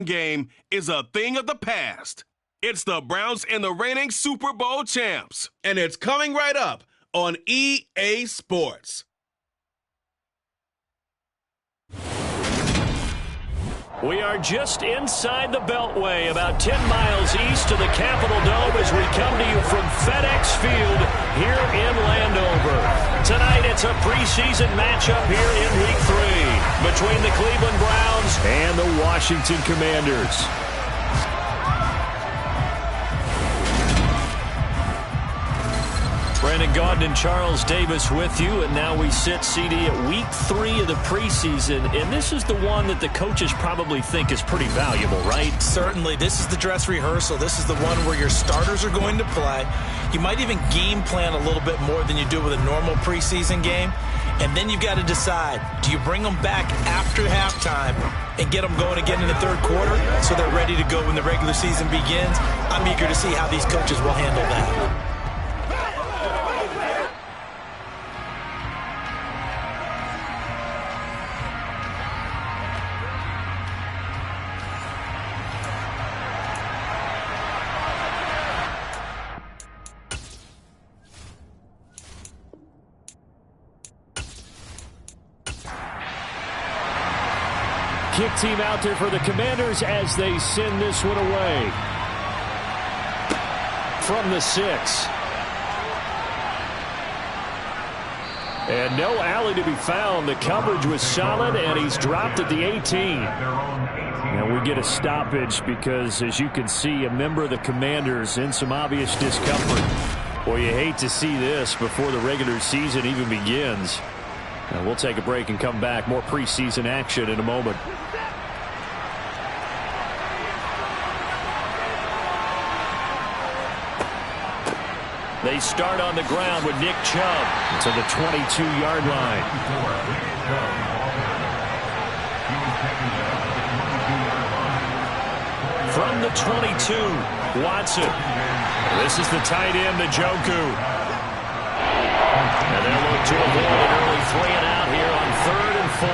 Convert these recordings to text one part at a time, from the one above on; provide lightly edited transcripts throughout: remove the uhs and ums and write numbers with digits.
game is a thing of the past. It's the Browns and the reigning Super Bowl champs, and it's coming right up on EA Sports. We are just inside the Beltway, about 10 miles east of the Capitol Dome as we come to you from FedEx Field here in Landover. Tonight it's a preseason matchup here in Week 3 between the Cleveland Browns and the Washington Commanders. Brandon Gaudin and Charles Davis with you, and now we sit, CD, at Week 3 of the preseason, and this is the one that the coaches probably think is pretty valuable, right? Certainly. This is the dress rehearsal. This is the one where your starters are going to play. You might even game plan a little bit more than you do with a normal preseason game, and then you've got to decide, do you bring them back after halftime and get them going again in the third quarter so they're ready to go when the regular season begins? I'm eager to see how these coaches will handle that. Kick team out there for the Commanders as they send this one away. From the 6. And no alley to be found. The coverage was solid, and he's dropped at the 18. And we get a stoppage because, as you can see, a member of the Commanders in some obvious discomfort. Boy, you hate to see this before the regular season even begins. And we'll take a break and come back. More preseason action in a moment. They start on the ground with Nick Chubb to the 22-yard line. From the 22, Watson. This is the tight end, Njoku. And they'll look to avoid an early 3-and-out here on 3rd and 4.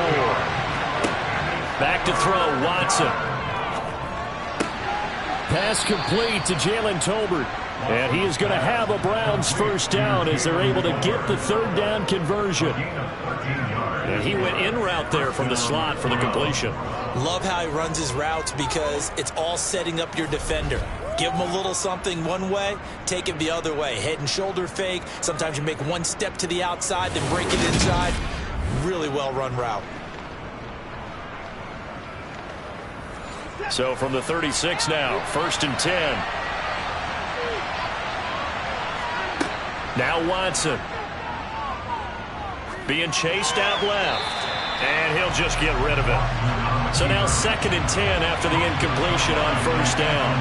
Back to throw, Watson. Pass complete to Jalen Tolbert. And he is going to have a Browns first down as they're able to get the third down conversion. And he went in route there from the slot for the completion. Love how he runs his routes because it's all setting up your defender. Give him a little something one way, take it the other way. Head and shoulder fake. Sometimes you make one step to the outside, then break it inside. Really well run route. So from the 36 now, 1st and 10. Now Watson. Being chased out left. And he'll just get rid of it. So now 2nd and 10 after the incompletion on 1st down.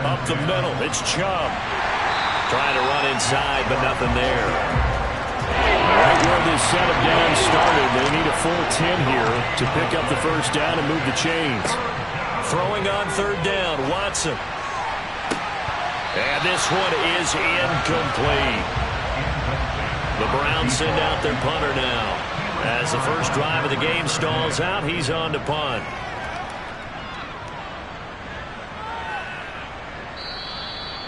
Up the middle, it's Chubb. Trying to run inside, but nothing there. Right where this setup down started, they need a full 10 here to pick up the first down and move the chains. Throwing on 3rd down, Watson. And this one is incomplete. The Browns send out their punter now. As the first drive of the game stalls out, he's on to punt.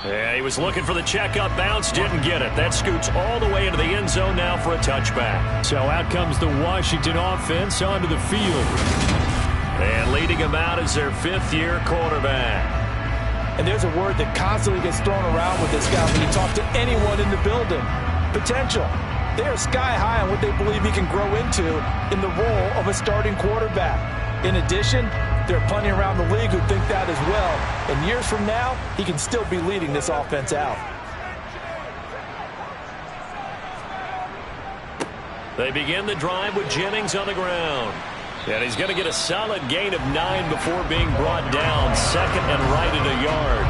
Yeah, he was looking for the checkup bounce, didn't get it. That scoots all the way into the end zone now for a touchback. So out comes the Washington offense onto the field. And leading him out is their 5th-year quarterback. And there's a word that constantly gets thrown around with this guy when you talk to anyone in the building. Potential. They are sky high on what they believe he can grow into in the role of a starting quarterback. In addition, there are plenty around the league who think that as well. And years from now, he can still be leading this offense out. They begin the drive with Jennings on the ground. And he's going to get a solid gain of 9 before being brought down. 2nd and right at a yard.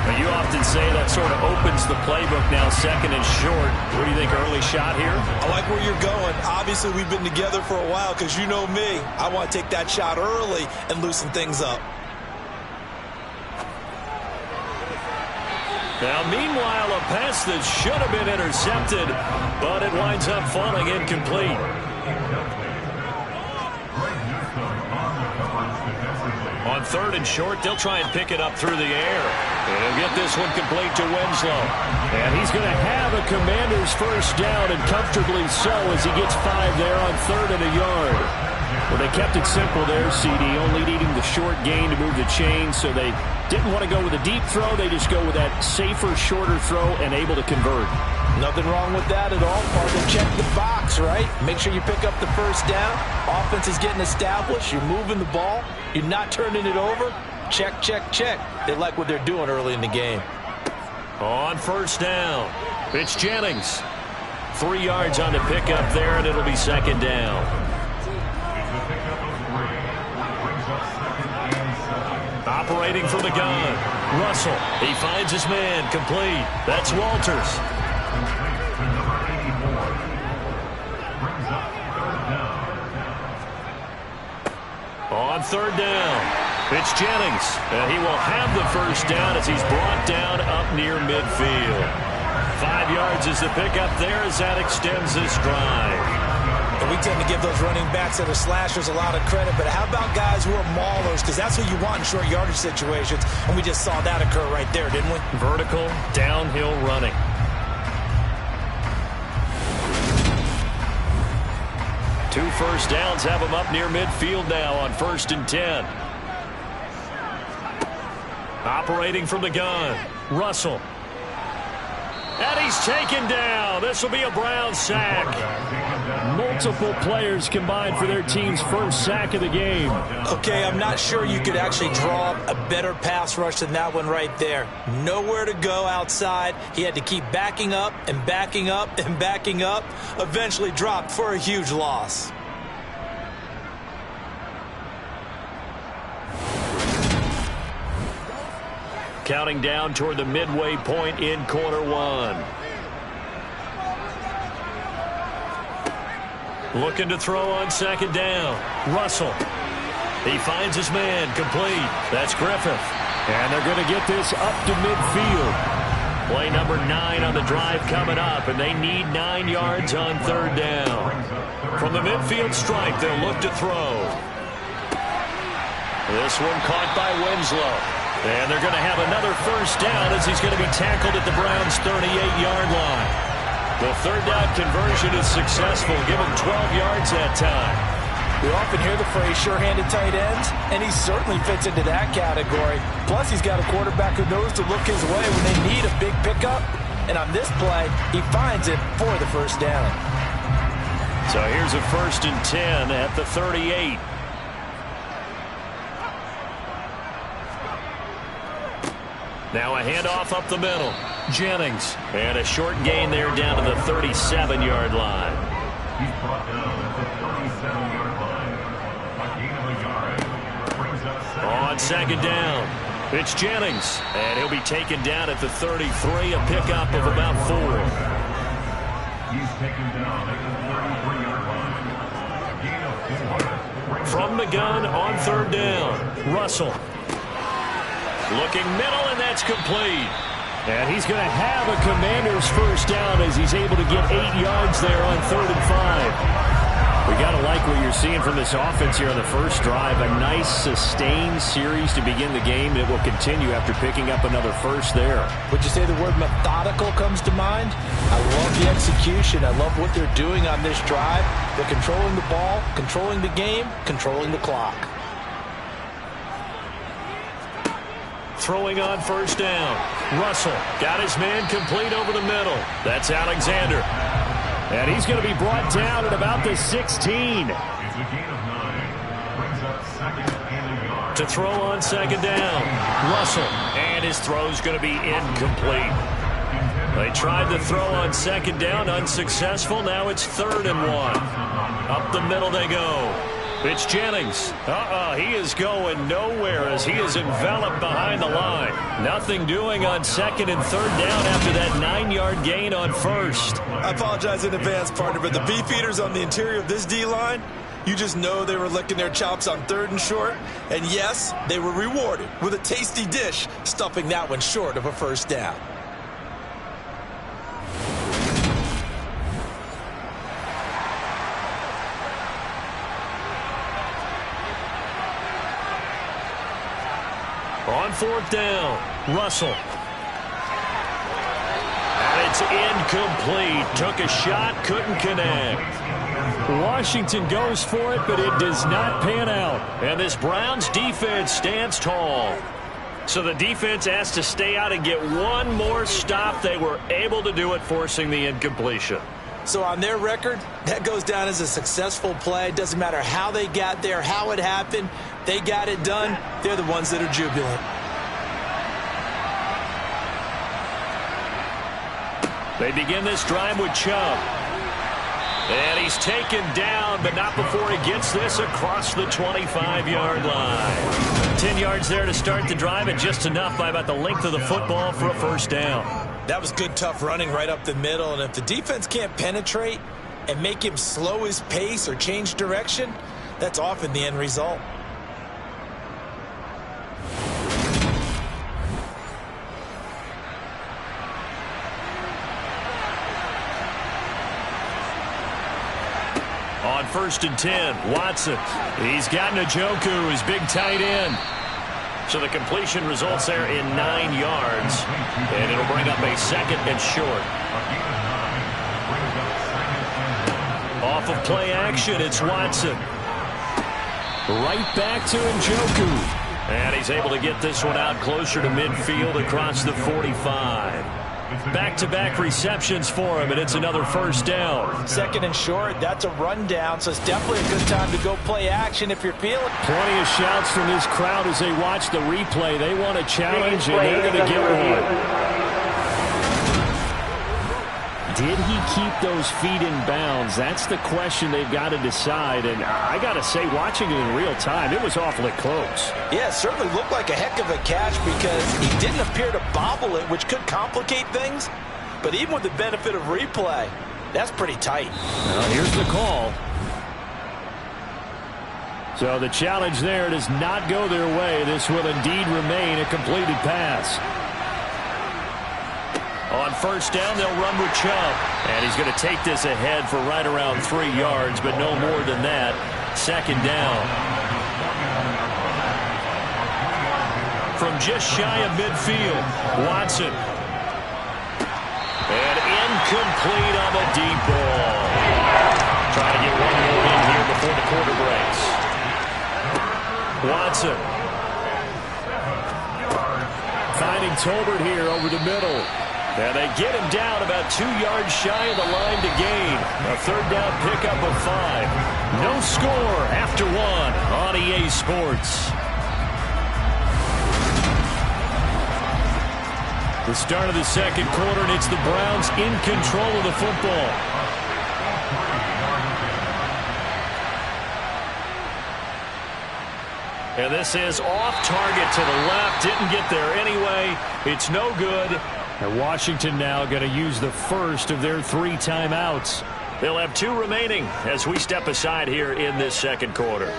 Now, you often say that sort of opens the playbook now, 2nd and short. What do you think, early shot here? I like where you're going. Obviously, we've been together for a while because you know me. I want to take that shot early and loosen things up. Now, meanwhile, a pass that should have been intercepted, but it winds up falling incomplete. On 3rd and short, they'll try and pick it up through the air. And he'll get this one complete to Winslow. And he's going to have a Commander's first down, and comfortably so, as he gets 5 there on 3rd and a yard. Well, they kept it simple there, CD, only needing the short gain to move the chain, so they didn't want to go with a deep throw. They just go with that safer, shorter throw and able to convert. Nothing wrong with that at all. Part of check the box, right? Make sure you pick up the first down. Offense is getting established. You're moving the ball. You're not turning it over. Check, check, check. They like what they're doing early in the game. On 1st down, it's Jennings. 3 yards on the pickup there, and it'll be 2nd down. Operating from the gun, Russell. He finds his man, complete. That's Walters. On 3rd down, it's Jennings. And he will have the first down as he's brought down up near midfield. 5 yards is the pickup there as that extends this drive. And we tend to give those running backs that are slashers a lot of credit, but how about guys who are maulers? Because that's what you want in short yardage situations, and we just saw that occur right there, didn't we? Vertical, downhill running. Two first downs have him up near midfield now on 1st and 10. Operating from the gun, Russell. And he's taken down. This will be a Brown sack. Multiple players combined for their team's first sack of the game. Okay, I'm not sure you could actually draw a better pass rush than that one right there. Nowhere to go outside. He had to keep backing up and backing up and backing up. Eventually dropped for a huge loss. Counting down toward the midway point in quarter 1. Looking to throw on 2nd down. Russell. He finds his man, complete. That's Griffith. And they're going to get this up to midfield. Play number 9 on the drive coming up, and they need 9 yards on 3rd down. From the midfield stripe, they'll look to throw. This one caught by Winslow. And they're going to have another first down as he's going to be tackled at the Browns' 38-yard line. The 3rd down conversion is successful. Give him 12 yards that time. We often hear the phrase sure-handed tight ends, and he certainly fits into that category. Plus, he's got a quarterback who knows to look his way when they need a big pickup. And on this play, he finds it for the first down. So here's a 1st and 10 at the 38. Now a handoff up the middle. Jennings. And a short gain there down to the 37-yard line. He's brought down at the 37-yard line. A gain of a yard brings up 2nd. On 2nd down, it's Jennings. And he'll be taken down at the 33, a pickup of about 4. He's taken down at the 33-yard line. A gain of 4. From the gun on 3rd down, Russell. Looking middle, and that's complete. And he's going to have a Commander's first down as he's able to get 8 yards there on 3rd and 5. We got to like what you're seeing from this offense here on the first drive. A nice, sustained series to begin the game. It will continue after picking up another first there. Would you say the word methodical comes to mind? I love the execution. I love what they're doing on this drive. They're controlling the ball, controlling the game, controlling the clock. Throwing on 1st down. Russell got his man complete over the middle. That's Alexander. And he's going to be brought down at about the 16. It's a gain of 9. Brings up 2nd and a yard. To throw on 2nd down. Russell. And his throw's going to be incomplete. They tried to throw on 2nd down. Unsuccessful. Now it's 3rd and 1. Up the middle they go. It's Jennings. He is going nowhere as he is enveloped behind the line. Nothing doing on 2nd and 3rd down after that 9-yard gain on 1st. I apologize in advance, partner, but the beefeaters on the interior of this D-line, you just know they were licking their chops on 3rd and short. And yes, they were rewarded with a tasty dish, stuffing that one short of a first down. On fourth down, Russell. And it's incomplete. Took a shot, couldn't connect. Washington goes for it, but it does not pan out. And this Browns defense stands tall. So the defense has to stay out and get one more stop. They were able to do it, forcing the incompletion. So on their record, that goes down as a successful play. Doesn't matter how they got there, how it happened. They got it done. They're the ones that are jubilant. They begin this drive with Chubb. And he's taken down, but not before he gets this across the 25-yard line. 10 yards there to start the drive, and just enough by about the length of the football for a first down. That was good, tough running right up the middle. And if the defense can't penetrate and make him slow his pace or change direction, that's often the end result. On 1st and 10, Watson. He's got Njoku, his big tight end. So the completion results there in 9 yards. And it'll bring up a second and short. Off of play action, it's Watson. Right back to Njoku. And he's able to get this one out closer to midfield across the 45. Back-to-back receptions for him, and it's another first down. Second and short, that's a rundown, so it's definitely a good time to go play action if you're feeling. Plenty of shouts from this crowd as they watch the replay. They want a challenge, and they're going to get one. Did he keep those feet in bounds? That's the question they've got to decide. And I got to say, watching it in real time, it was awfully close. Yeah, it certainly looked like a heck of a catch because he didn't appear to bobble it, which could complicate things. But even with the benefit of replay, that's pretty tight. Well, here's the call. So the challenge there does not go their way. This will indeed remain a completed pass. On first down, they'll run with Chubb. And he's going to take this ahead for right around 3 yards, but no more than that. Second down. From just shy of midfield, Watson. And incomplete on the deep ball. Trying to get one more in here before the quarter breaks. Watson. Finding Tolbert here over the middle. And they get him down about 2 yards shy of the line to gain. A third down pickup of 5. No score after 1 on EA Sports. The start of the second quarter, and it's the Browns in control of the football. And this is off target to the left. Didn't get there anyway. It's no good. And Washington now going to use the first of their 3 timeouts. They'll have 2 remaining as we step aside here in this second quarter.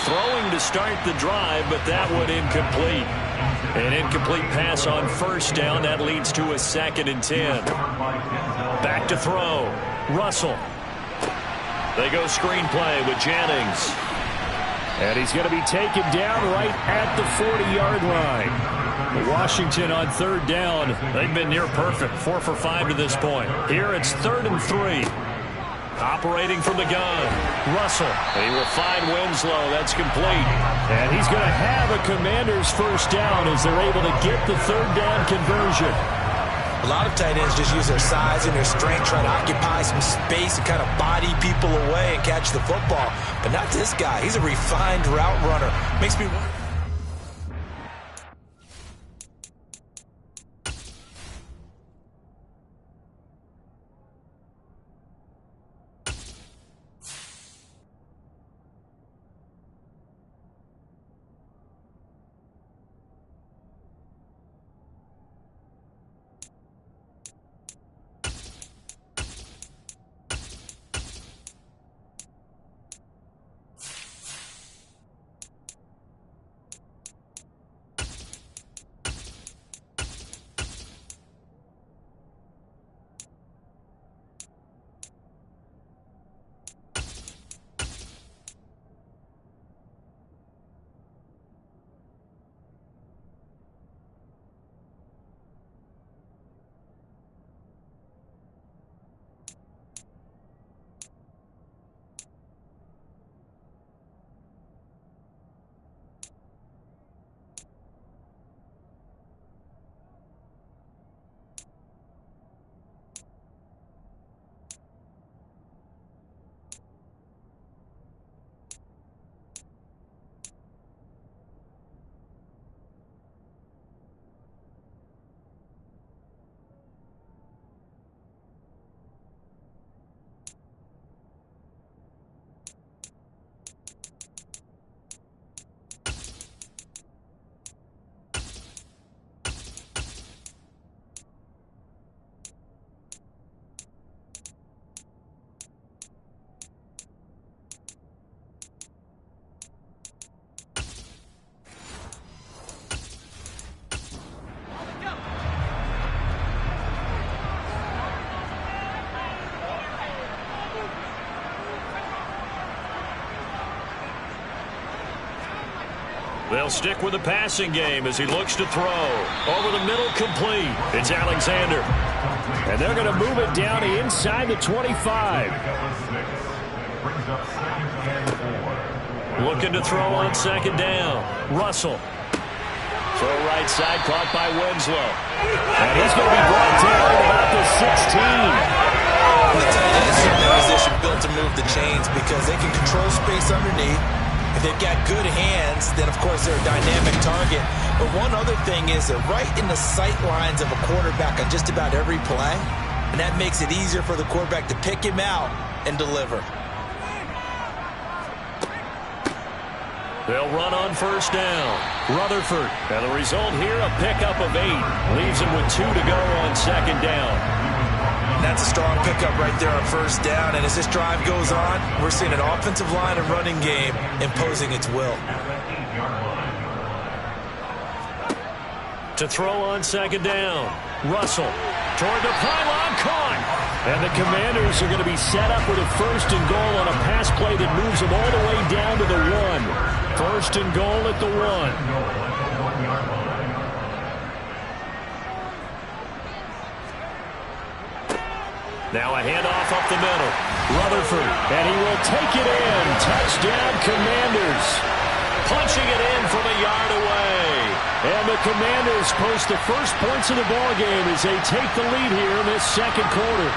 Throwing to start the drive, but that one incomplete. An incomplete pass on first down. That leads to a 2nd and 10. Back to throw. Russell. They go screenplay with Jennings. And he's going to be taken down right at the 40-yard line. Washington on third down. They've been near perfect, 4 for 5 to this point. Here it's 3rd and 3. Operating from the gun. Russell. He will find Winslow. That's complete. And he's going to have a Commander's first down as they're able to get the third down conversion. A lot of tight ends just use their size and their strength, try to occupy some space and kind of body people away and catch the football. But not this guy. He's a refined route runner. Makes me wonder. They'll stick with the passing game as he looks to throw. Over the middle, complete. It's Alexander. And they're going to move it down inside the 25. Looking to throw on second down. Russell. Throw right side, caught by Winslow. And he's going to be brought down at about the 16. The tight end is in that position built to move the chains because they can control space underneath. If they've got good hands, then, of course, they're a dynamic target. But one other thing is they're right in the sight lines of a quarterback on just about every play, and that makes it easier for the quarterback to pick him out and deliver. They'll run on first down. Rutherford. And the result here, a pickup of 8. Leaves him with 2 to go on second down. And that's a strong pickup right there on first down. And as this drive goes on, we're seeing an offensive line and running game imposing its will. To throw on second down. Russell. Toward the pylon, caught. And the Commanders are going to be set up with a first and goal on a pass play that moves them all the way down to the 1. First and goal at the 1. Now a handoff up the middle. Rutherford, and he will take it in. Touchdown, Commanders. Punching it in from a yard away. And the Commanders post the first points of the ballgame as they take the lead here in this second quarter.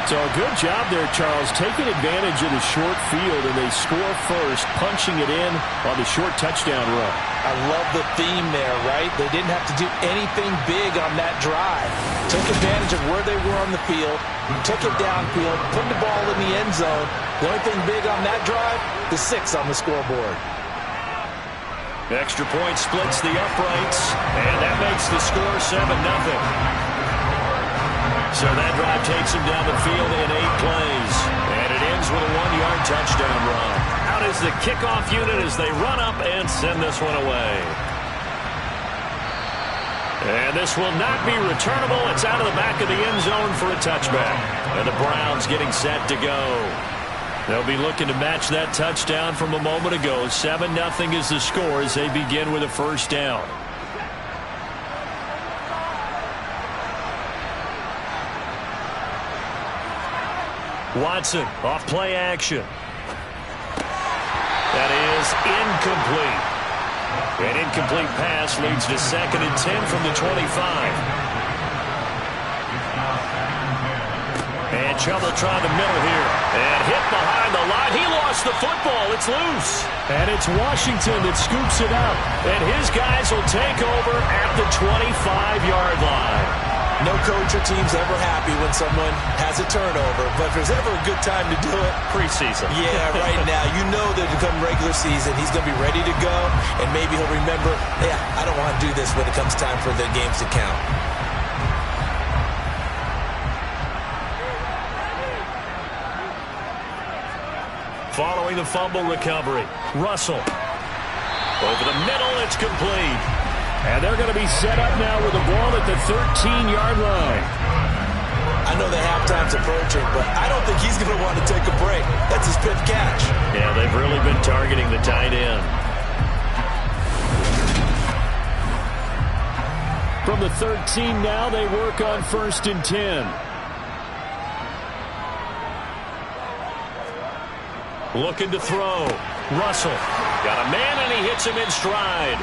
So a good job there, Charles, taking advantage of the short field, and they score first, punching it in on the short touchdown run. I love the theme there, right? They didn't have to do anything big on that drive. Took advantage of where they were on the field, took it downfield, put the ball in the end zone. The only thing big on that drive, the 6 on the scoreboard. Extra point splits the uprights, and that makes the score 7-0. So that drive takes him down the field in 8 plays. And it ends with a 1-yard touchdown run. Out is the kickoff unit as they run up and send this one away. And this will not be returnable. It's out of the back of the end zone for a touchback. And the Browns getting set to go. They'll be looking to match that touchdown from a moment ago. 7-0 is the score as they begin with a first down. Watson, off play action. That is incomplete. An incomplete pass leads to 2nd and 10 from the 25. And Chubb will try the middle here. And hit behind the line. He lost the football. It's loose. And it's Washington that scoops it up. And his guys will take over at the 25-yard line. No coach or team's ever happy when someone has a turnover, but if there's ever a good time to do it, preseason. Yeah, right now. You know that come regular season, he's going to be ready to go, and maybe he'll remember, yeah, I don't want to do this when it comes time for the games to count. Following the fumble recovery, Russell. Over the middle, it's complete. And they're going to be set up now with the ball at the 13-yard line. I know the halftime's approaching, but I don't think he's going to want to take a break. That's his 5th catch. Yeah, they've really been targeting the tight end. From the 13 now, they work on 1st and 10. Looking to throw. Russell. Got a man, and he hits him in stride.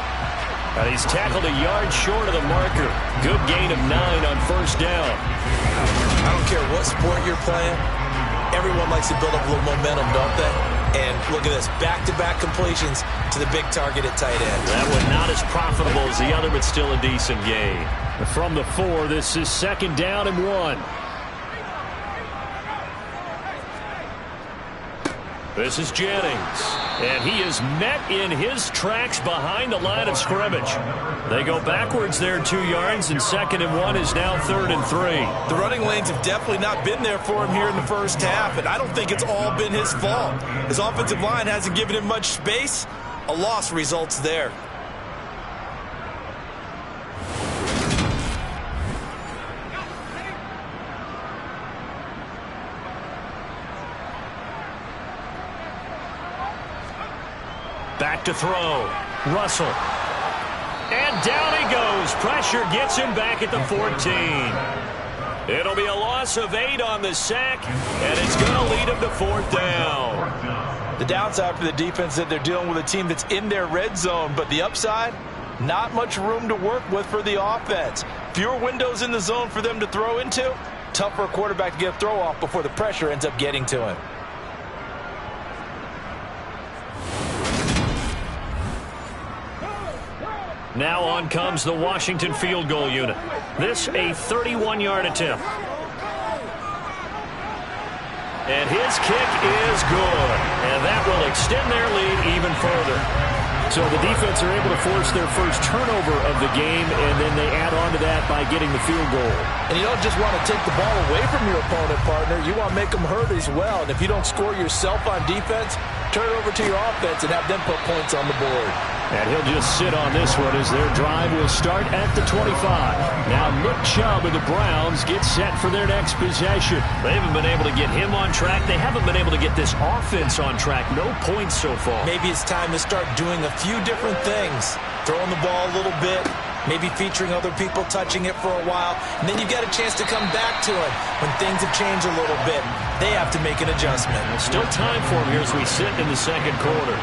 And he's tackled a yard short of the marker. Good gain of 9 on first down. I don't care what sport you're playing. Everyone likes to build up a little momentum, don't they? And look at this, back-to-back completions to the big target at tight end. That one not as profitable as the other, but still a decent gain. From the 4, this is 2nd down and 1. This is Jennings, and he is met in his tracks behind the line of scrimmage. They go backwards there 2 yards, and 2nd and 1 is now 3rd and 3. The running lanes have definitely not been there for him here in the first half, and I don't think it's all been his fault. His offensive line hasn't given him much space. A loss results there. Back to throw. Russell. And down he goes. Pressure gets him back at the 14. It'll be a loss of 8 on the sack, and it's going to lead him to 4th down. The downside for the defense is that they're dealing with a team that's in their red zone, but the upside, not much room to work with for the offense. Fewer windows in the zone for them to throw into. Tough for a quarterback to get a throw off before the pressure ends up getting to him. Now on comes the Washington field goal unit. This a 31-yard attempt. And his kick is good. And that will extend their lead even further. So the defense are able to force their first turnover of the game, and then they add on to that by getting the field goal. And you don't just want to take the ball away from your opponent, partner. You want to make them hurt as well. And if you don't score yourself on defense, turn it over to your offense and have them put points on the board. And he'll just sit on this one as their drive will start at the 25. Now Nick Chubb and the Browns get set for their next possession. They haven't been able to get him on track. They haven't been able to get this offense on track. No points so far. Maybe it's time to start doing a few different things. Throwing the ball a little bit, maybe featuring other people touching it for a while, and then you get a chance to come back to it when things have changed a little bit. They have to make an adjustment. Still time for him here as we sit in the second quarter.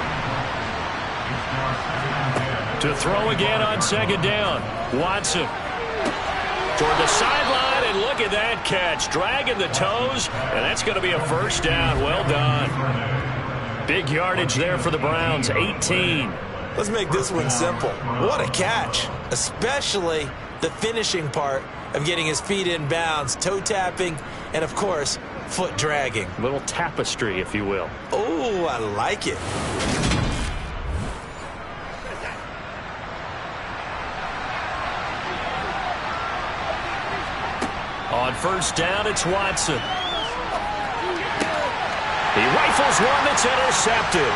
To throw again on second down. Watson toward the sideline, and look at that catch. Dragging the toes, and that's going to be a first down. Well done. Big yardage there for the Browns, 18. Let's make this one simple. What a catch, especially the finishing part of getting his feet in bounds, toe tapping, and, of course, foot dragging. A little tapestry, if you will. Oh, I like it. On first down, it's Watson. He rifles one that's intercepted.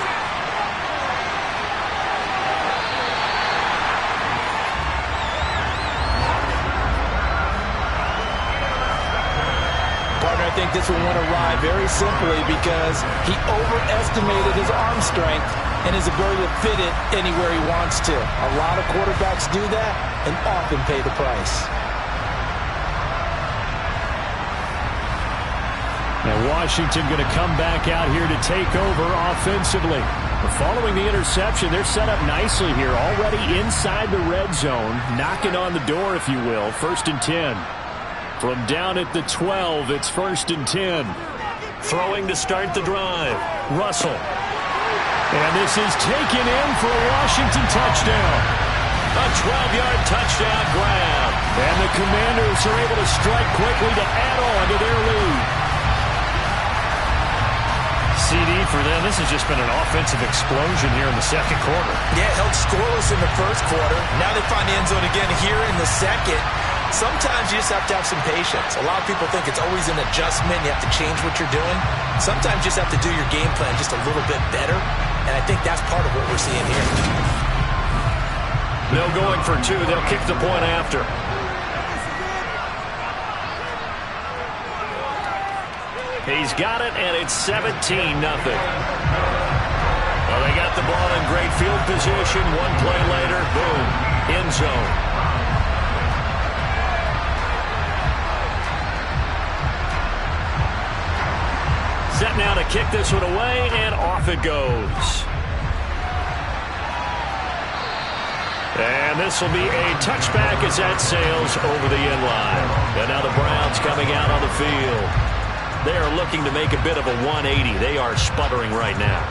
Partner, I think this one went awry very simply because he overestimated his arm strength and his ability to fit it anywhere he wants to. A lot of quarterbacks do that and often pay the price. And Washington going to come back out here to take over offensively. Following the interception, they're set up nicely here, already inside the red zone, knocking on the door, if you will. 1st and 10. From down at the 12, it's 1st and 10. Throwing to start the drive. Russell. And this is taken in for a Washington touchdown. A 12-yard touchdown grab. And the Commanders are able to strike quickly to add on to their lead. CD for them. This has just been an offensive explosion here in the second quarter. Yeah, held scoreless in the first quarter. Now they find the end zone again here in the second. Sometimes you just have to have some patience. A lot of people think it's always an adjustment. You have to change what you're doing. Sometimes you just have to do your game plan just a little bit better. And I think that's part of what we're seeing here. They'll going for 2. They'll kick the point after. He's got it, and it's 17-0. Well, they got the ball in great field position. One play later, boom, end zone. Set now to kick this one away, and off it goes. And this will be a touchback as that sails over the end line. And now the Browns coming out on the field. They are looking to make a bit of a 180. They are sputtering right now.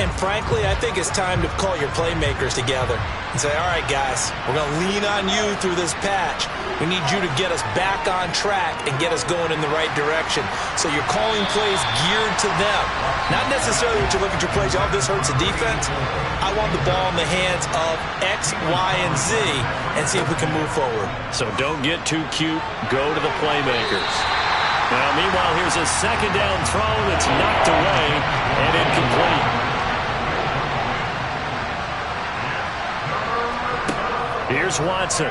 And frankly, I think it's time to call your playmakers together and say, all right, guys, we're going to lean on you through this patch. We need you to get us back on track and get us going in the right direction. So you're calling plays geared to them. Not necessarily what you look at your plays, oh, this hurts the defense. I want the ball in the hands of X, Y, and Z and see if we can move forward. So don't get too cute. Go to the playmakers. Now, meanwhile, here's a second down throw that's knocked away and incomplete. Here's Watson.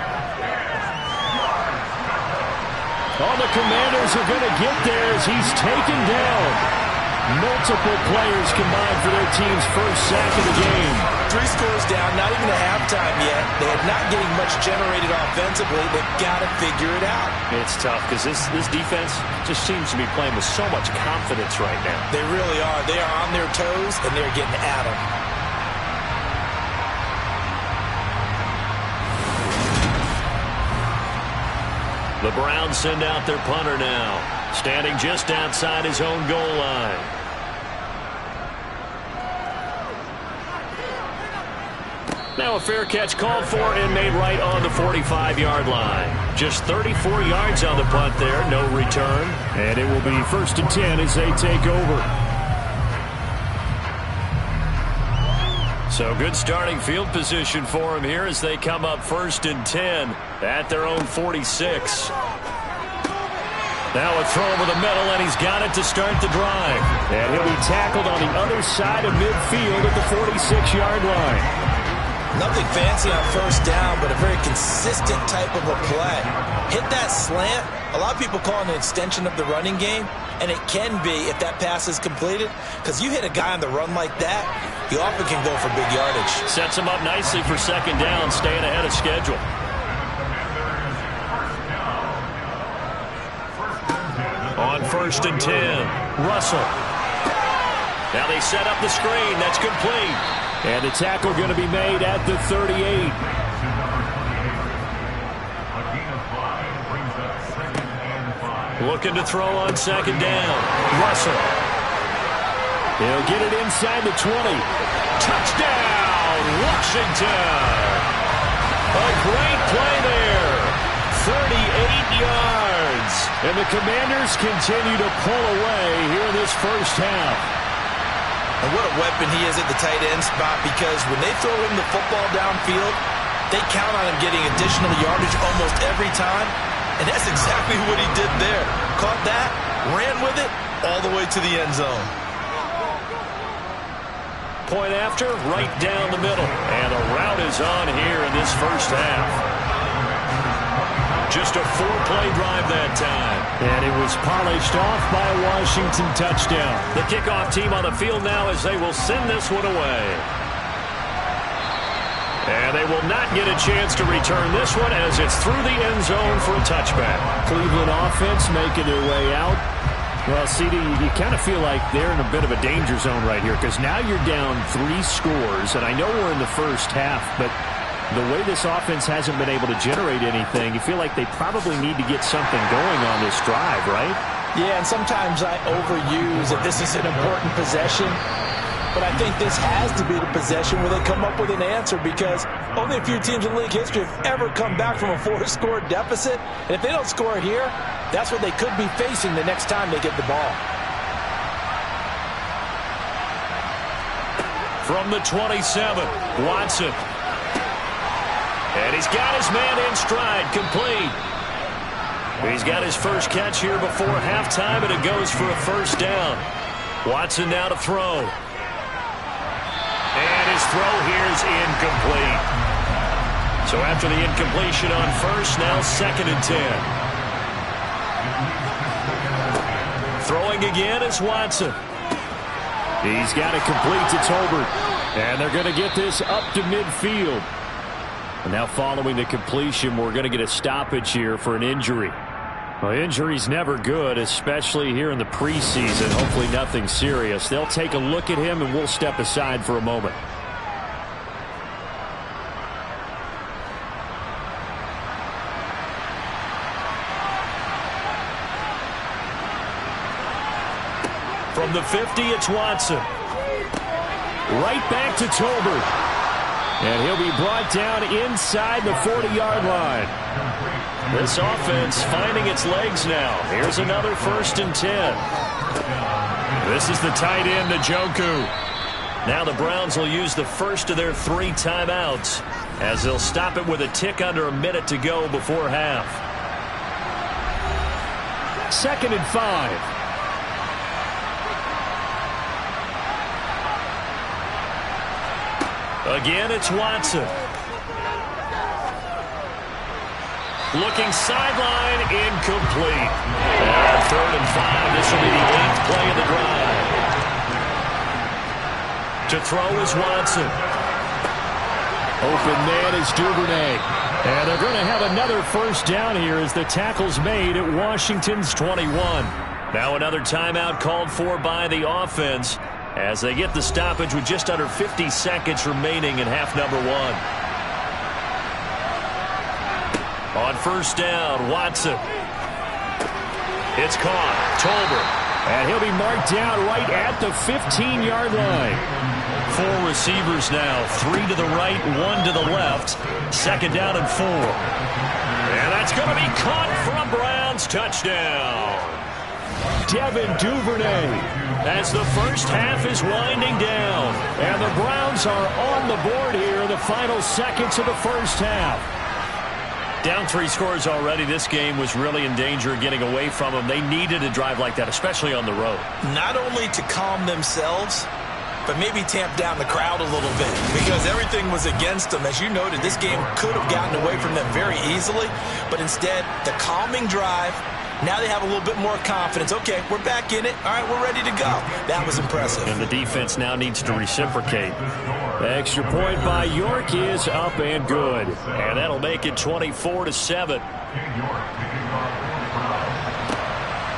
Oh, the Commanders are going to get there as he's taken down. Multiple players combined for their team's first sack of the game. 3 scores down, not even a halftime yet. They are not getting much generated offensively. They've got to figure it out. It's tough because this defense just seems to be playing with so much confidence right now. They really are. They are on their toes, and they're getting at them. The Browns send out their punter now, standing just outside his own goal line. Now a fair catch called for and made right on the 45-yard line. Just 34 yards on the punt there, no return. And it will be 1st and 10 as they take over. So good starting field position for him here as they come up 1st and 10 at their own 46. Now a throw over the middle, and he's got it to start the drive. And he'll be tackled on the other side of midfield at the 46-yard line. Nothing fancy on 1st down, but a very consistent type of a play. Hit that slant. A lot of people call it an extension of the running game, and it can be if that pass is completed, because you hit a guy on the run like that, he often can go for big yardage. Sets him up nicely for 2nd down, staying ahead of schedule. On 1st and 10, Russell. Now they set up the screen. That's complete. And the tackle going to be made at the 38. Looking to throw on 2nd down. Russell. He'll get it inside the 20. Touchdown, Washington. A great play there. 38 yards. And the Commanders continue to pull away here in this 1st half. And what a weapon he is at the tight end spot, because when they throw him the football downfield, they count on him getting additional yardage almost every time. And that's exactly what he did there. Caught that, ran with it, all the way to the end zone. Point after, right down the middle. And a route is on here in this 1st half. Just a 4-play drive that time. And it was polished off by a Washington touchdown. The kickoff team on the field now as they will send this one away. And they will not get a chance to return this one as it's through the end zone for a touchback. Cleveland offense making their way out. Well, CD, you kind of feel like they're in a bit of a danger zone right here, because now you're down 3 scores, and I know we're in the 1st half, but the way this offense hasn't been able to generate anything, you feel like they probably need to get something going on this drive, right? Yeah, and sometimes I overuse that this is an important possession, but I think this has to be the possession where they come up with an answer, because only a few teams in league history have ever come back from a 4-score deficit, and if they don't score here, that's what they could be facing the next time they get the ball. From the 27, Watson. And he's got his man in stride, complete. He's got his first catch here before halftime, and it goes for a 1st down. Watson now to throw. And his throw here is incomplete. So after the incompletion on 1st, now 2nd and 10. Throwing again is Watson. He's got it complete to Tolbert. And they're going to get this up to midfield. And now following the completion, we're going to get a stoppage here for an injury. Well, injury's never good, especially here in the preseason. Hopefully nothing serious. They'll take a look at him, and we'll step aside for a moment. From the 50, it's Watson. Right back to Tolbert. And he'll be brought down inside the 40-yard line. This offense finding its legs now. Here's another 1st and 10. This is the tight end, Njoku. Now the Browns will use the first of their 3 timeouts as they'll stop it with a tick under a minute to go before half. 2nd and 5. Again, it's Watson. Looking sideline, incomplete. And 3rd and 5. This will be the 8th play of the drive. To throw is Watson. Open man is Duvernay. And they're going to have another first down here as the tackle's made at Washington's 21. Now another timeout called for by the offense as they get the stoppage with just under 50 seconds remaining in half number 1. On first down, Watson. It's caught. Tolbert. And he'll be marked down right at the 15-yard line. 4 receivers now. 3 to the right, 1 to the left. Second down and 4. And that's going to be caught for a Browns touchdown. Devin Duvernay as the first half is winding down. And the Browns are on the board here in the final seconds of the first half. Down 3 scores already. This game was really in danger of getting away from them. They needed a drive like that, especially on the road. Not only to calm themselves, but maybe tamp down the crowd a little bit because everything was against them. As you noted, this game could have gotten away from them very easily, but instead, the calming drive, now they have a little bit more confidence. Okay, we're back in it. All right, we're ready to go. That was impressive. And the defense now needs to reciprocate. The extra point by York is up and good. And that'll make it 24-7.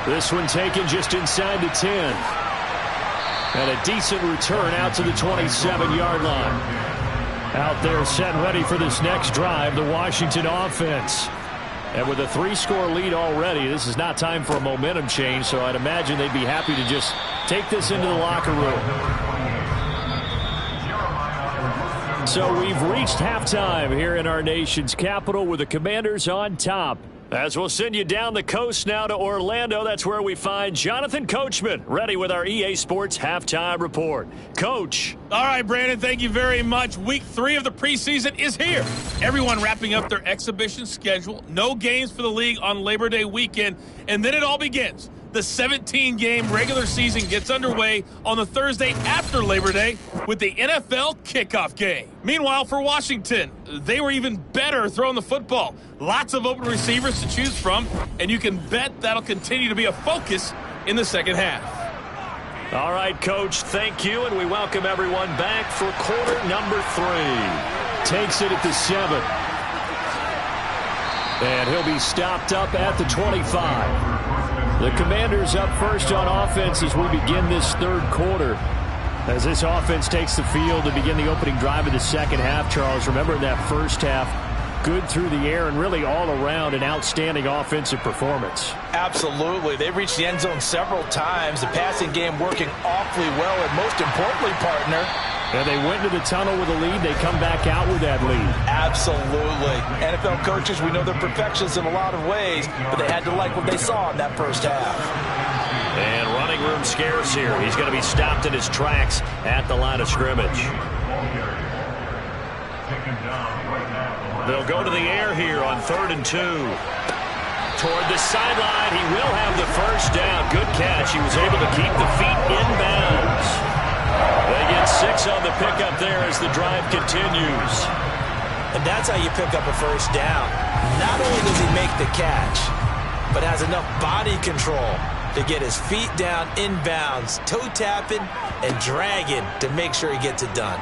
This one taken just inside the 10. And a decent return out to the 27-yard line. Out there set and ready for this next drive, the Washington offense. And with a 3-score lead already, this is not time for a momentum change, so I'd imagine they'd be happy to just take this into the locker room. So we've reached halftime here in our nation's capital with the Commanders on top. As we'll send you down the coast now to Orlando, that's where we find Jonathan Coachman, ready with our EA Sports Halftime Report. Coach. All right, Brandon, thank you very much. Week 3 of the preseason is here. Everyone wrapping up their exhibition schedule. No games for the league on Labor Day weekend, and then it all begins. The 17-game regular season gets underway on the Thursday after Labor Day with the NFL kickoff game. Meanwhile, for Washington, they were even better throwing the football. Lots of open receivers to choose from, and you can bet that'll continue to be a focus in the second half. All right, Coach, thank you, and we welcome everyone back for quarter number 3. Takes it at the 7. And he'll be stopped up at the 25. The Commanders up first on offense as we begin this third quarter. As this offense takes the field to begin the opening drive of the second half, Charles, remember in that first half, good through the air and really all around an outstanding offensive performance. Absolutely. They reached the end zone several times. The passing game working awfully well, and most importantly, partner, and they went into the tunnel with a lead. They come back out with that lead. Absolutely. NFL coaches, we know they're perfectionists in a lot of ways, but they had to like what they saw in that first half. And running room scarce here. He's going to be stopped in his tracks at the line of scrimmage. They'll go to the air here on 3rd and 2. Toward the sideline, he will have the first down. Good catch. He was able to keep the feet inbounds. They get 6 on the pickup there as the drive continues. And that's how you pick up a first down. Not only does he make the catch, but has enough body control to get his feet down inbounds, toe tapping and dragging to make sure he gets it done.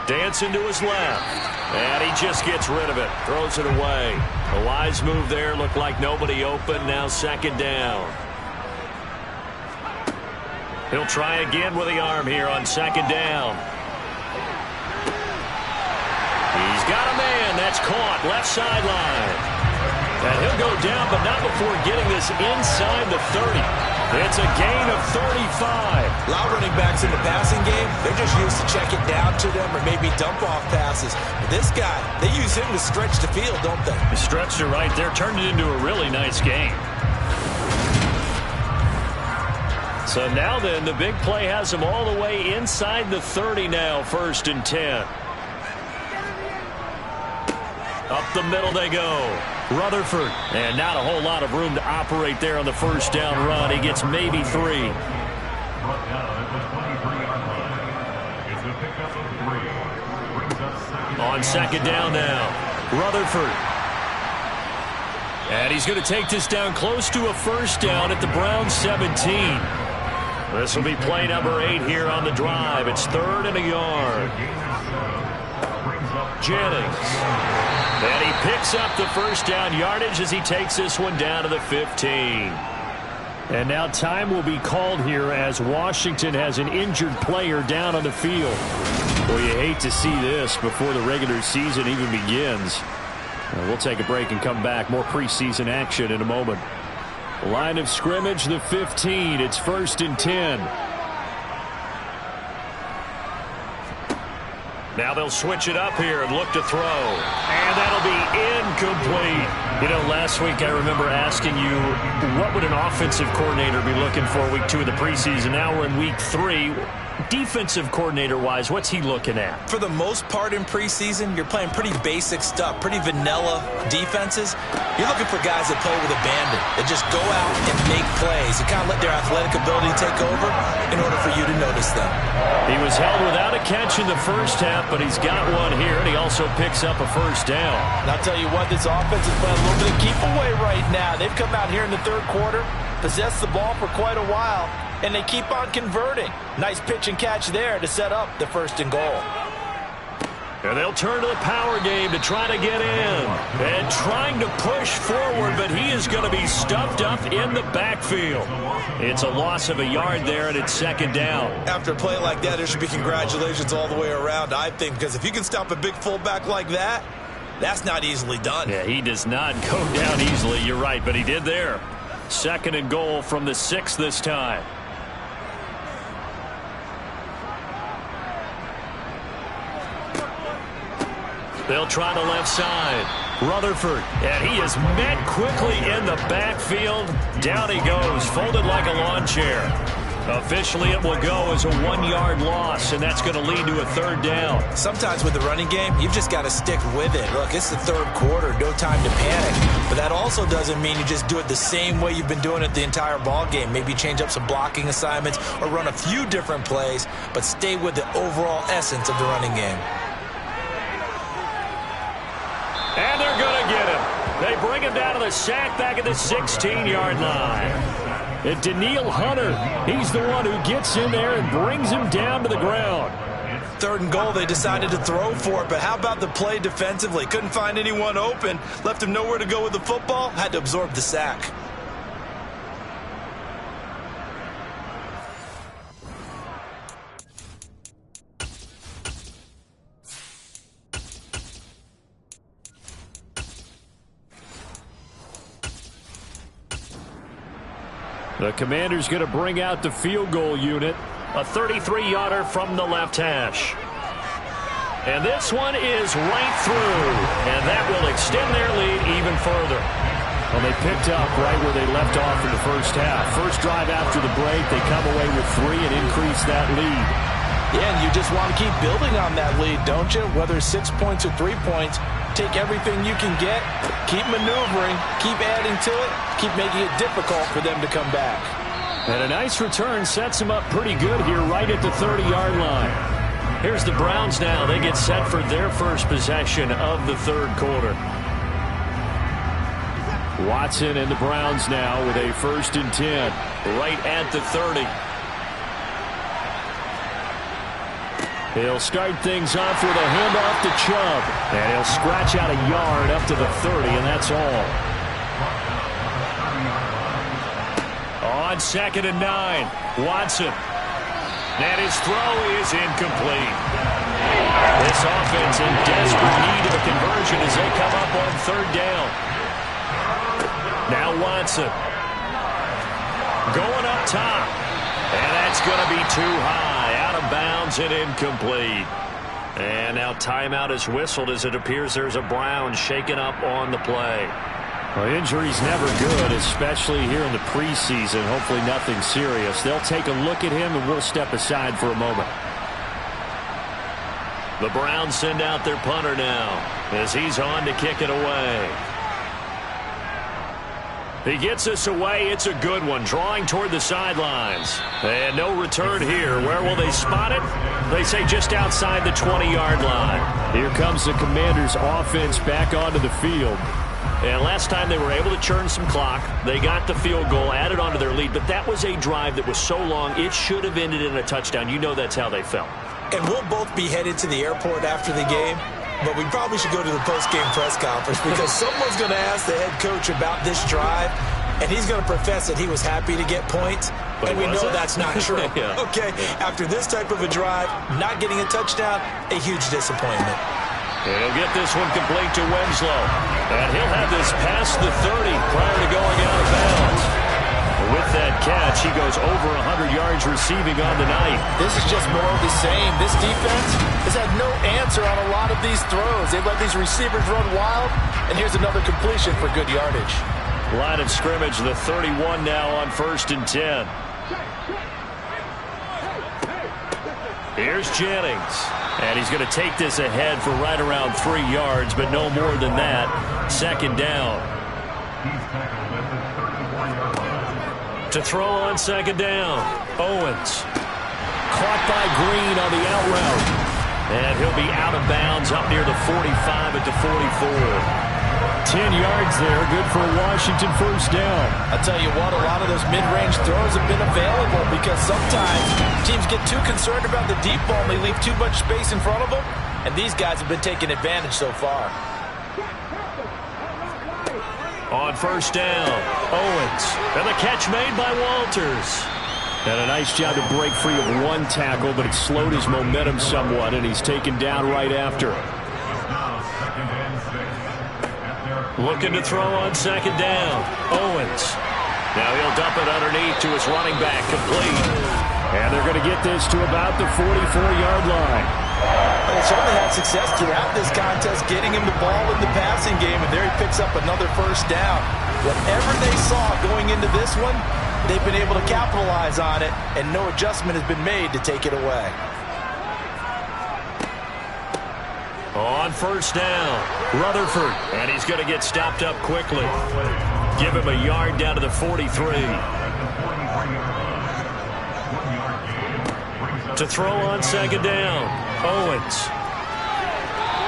Dancing to his left. And he just gets rid of it. Throws it away. A wise move there. Looked like nobody open. Now second down. He'll try again with the arm here on second down. He's got a man. That's caught. Left sideline. And he'll go down, but not before getting this inside the 30. It's a gain of 35. A lot of running backs in the passing game, they're just used to check it down to them or maybe dump off passes. But this guy, they use him to stretch the field, don't they? He stretched it right there, turned it into a really nice game. So now then, the big play has him all the way inside the 30 now, 1st and 10. Up the middle they go. Rutherford. And not a whole lot of room to operate there on the first down run. He gets maybe 3. On second down now. Rutherford. And he's going to take this down close to a first down at the Browns 17. This will be play number 8 here on the drive. It's 3rd and a yard. Jennings. And he picks up the first down yardage as he takes this one down to the 15. And now time will be called here as Washington has an injured player down on the field. Well, you hate to see this before the regular season even begins. We'll take a break and come back. More preseason action in a moment. Line of scrimmage, the 15. It's 1st and 10. Now they'll switch it up here and look to throw. And that'll be incomplete. You know, last week I remember asking you, what would an offensive coordinator be looking for week 2 of the preseason? Now we're in week 3. Defensive coordinator-wise, what's he looking at? For the most part in preseason, you're playing pretty basic stuff, pretty vanilla defenses. You're looking for guys that play with abandon, that just go out and make plays, and kind of let their athletic ability take over in order for you to notice them. He was held without a catch in the first half, but he's got one here, and he also picks up a first down. And I'll tell you what, this offense is playing a little bit of keep away right now. They've come out here in the third quarter, possessed the ball for quite a while, and they keep on converting. Nice pitch and catch there to set up the 1st and goal. And they'll turn to the power game to try to get in. And trying to push forward, but he is going to be stuffed up in the backfield. It's a loss of a yard there, and it's 2nd down. After a play like that, there should be congratulations all the way around, I think, because if you can stop a big fullback like that, that's not easily done. Yeah, he does not go down easily, you're right, but he did there. 2nd and goal from the 6 this time. They'll try the left side. Rutherford, and he is met quickly in the backfield. Down he goes, folded like a lawn chair. Officially, it will go as a 1-yard loss, and that's going to lead to a 3rd down. Sometimes with the running game, you've just got to stick with it. Look, it's the 3rd quarter, no time to panic. But that also doesn't mean you just do it the same way you've been doing it the entire ball game. Maybe change up some blocking assignments or run a few different plays, but stay with the overall essence of the running game. And they're going to get him. They bring him down to the sack back at the 16-yard line. And Daniil Hunter, he's the one who gets in there and brings him down to the ground. 3rd and goal, they decided to throw for it, but how about the play defensively? Couldn't find anyone open, left him nowhere to go with the football, had to absorb the sack. The Commander's going to bring out the field goal unit. A 33-yarder from the left hash. And this one is right through. And that will extend their lead even further. Well, they picked up right where they left off in the first half. First drive after the break, they come away with 3 and increase that lead. Yeah, and you just want to keep building on that lead, don't you? Whether it's 6 points or 3 points, take everything you can get, keep maneuvering, keep adding to it, keep making it difficult for them to come back. And a nice return sets them up pretty good here right at the 30-yard line. Here's the Browns now. They get set for their first possession of the 3rd quarter. Watson and the Browns now with a 1st and 10. Right at the 30. He'll start things off with a handoff to Chubb. And he'll scratch out a yard up to the 30, and that's all. On 2nd and 9, Watson. And his throw is incomplete. This offense in desperate need of a conversion as they come up on 3rd down. Now Watson. Going up top. And that's going to be too high. Out of bounds and incomplete. And now timeout is whistled as it appears there's a Brown shaken up on the play. Well, injury's never good, especially here in the preseason. Hopefully nothing serious. They'll take a look at him, and we'll step aside for a moment. The Browns send out their punter now as he's on to kick it away. He gets this away. It's a good one, drawing toward the sidelines. And no return here. Where will they spot it? They say just outside the 20-yard line. Here comes the Commanders' offense back onto the field. And last time they were able to churn some clock. They got the field goal, added onto their lead. But that was a drive that was so long, it should have ended in a touchdown. You know that's how they felt. And we'll both be headed to the airport after the game. but we probably should go to the post-game press conference because someone's going to ask the head coach about this drive, and he's going to profess that he was happy to get points, and we know that's not true. Yeah. Okay, after this type of a drive, not getting a touchdown, a huge disappointment. And he'll get this one complete to Winslow. And he'll have this past the 30 prior to going out of bounds. With that catch, he goes over 100 yards receiving on the night. This is just more of the same. This defense has had no answer on a lot of these throws. They've let these receivers run wild, and here's another completion for good yardage. Line of scrimmage, the 31 now on 1st and 10. Here's Jennings. And he's going to take this ahead for right around 3 yards, but no more than that. 2nd down. To throw on 2nd down. Owens. Caught by Green on the out route. And he'll be out of bounds up near the 45 at the 44. 10 yards there, good for a Washington 1st down. I'll tell you what, a lot of those mid-range throws have been available because sometimes teams get too concerned about the deep ball and they leave too much space in front of them, and these guys have been taking advantage so far. On 1st down, Owens. And the catch made by Walters. And a nice job to break free of one tackle, but it slowed his momentum somewhat, and he's taken down right after. Looking to throw on 2nd down. Owens. Now he'll dump it underneath to his running back, complete. And they're going to get this to about the 44-yard line. They certainly had success throughout this contest getting him the ball in the passing game, and there he picks up another 1st down. Whatever they saw going into this one, they've been able to capitalize on it, and no adjustment has been made to take it away. On 1st down, Rutherford. And he's going to get stopped up quickly. Give him a yard down to the 43. To throw on 2nd down, Owens.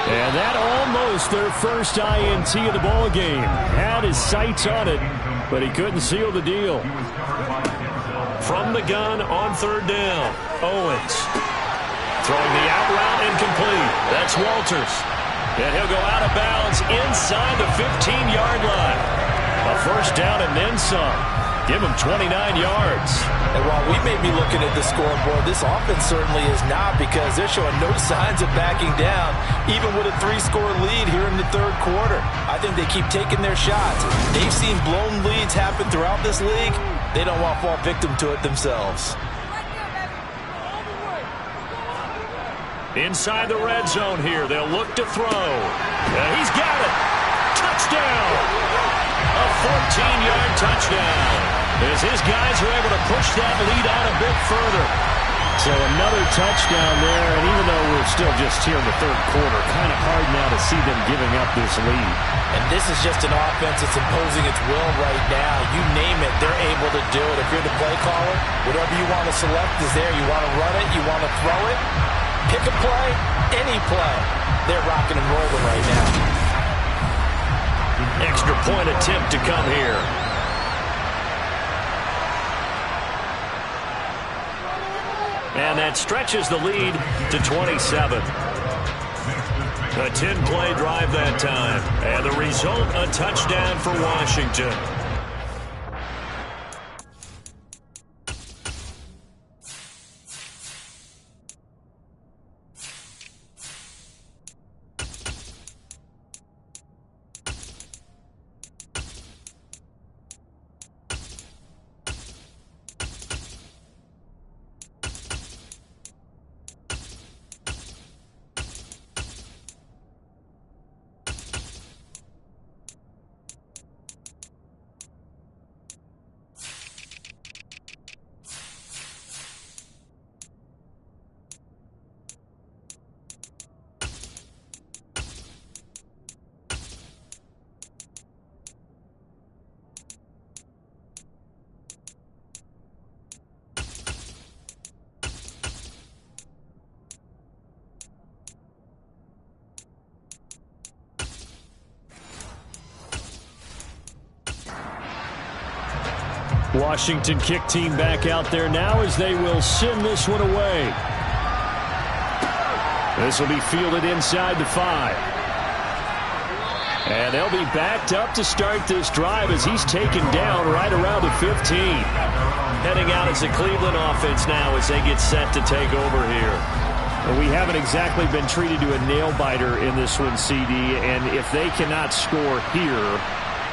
And that almost their first INT of the ball game. Had his sights on it, but he couldn't seal the deal. From the gun on 3rd down, Owens. Throwing the out route incomplete. That's Walters. And he'll go out of bounds inside the 15-yard line. A 1st down and then some. Give him 29 yards. And while we may be looking at the scoreboard, this offense certainly is not, because they're showing no signs of backing down, even with a 3-score lead here in the 3rd quarter. I think they keep taking their shots. They've seen blown leads happen throughout this league. They don't want to fall victim to it themselves. Inside the red zone here, they'll look to throw. And he's got it. Touchdown. A 14-yard touchdown. As his guys are able to push that lead out a bit further. So another touchdown there, and even though we're still just here in the 3rd quarter, kind of hard now to see them giving up this lead. And this is just an offense that's imposing its will right now. You name it, they're able to do it. If you're the play caller, whatever you want to select is there. You want to run it, you want to throw it. Pick a play, any play. They're rocking and rolling right now. Extra point attempt to come here. And that stretches the lead to 27. A 10-play drive that time. And the result, a touchdown for Washington. Washington kick team back out there now as they will send this one away. This will be fielded inside the 5. And they'll be backed up to start this drive as he's taken down right around the 15. Heading out as the Cleveland offense now as they get set to take over here. Well, we haven't exactly been treated to a nail-biter in this one, CD, and if they cannot score here,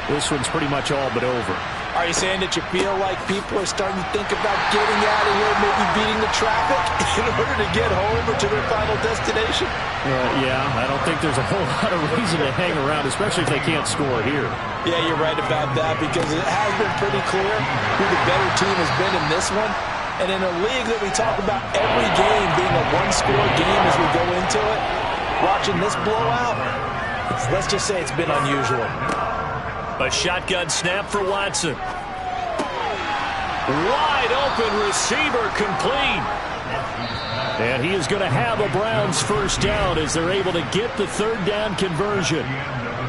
this one's pretty much all but over. Are you saying that you feel like people are starting to think about getting out of here, maybe beating the traffic in order to get home or to their final destination? Yeah, I don't think there's a whole lot of reason to hang around, especially if they can't score here. Yeah, you're right about that because it has been pretty clear who the better team has been in this one. And in a league that we talk about every game being a one-score game as we go into it, watching this blowout, let's just say it's been unusual. A shotgun snap for Watson. Wide open receiver complete. And he is going to have a Browns first down as they're able to get the third down conversion.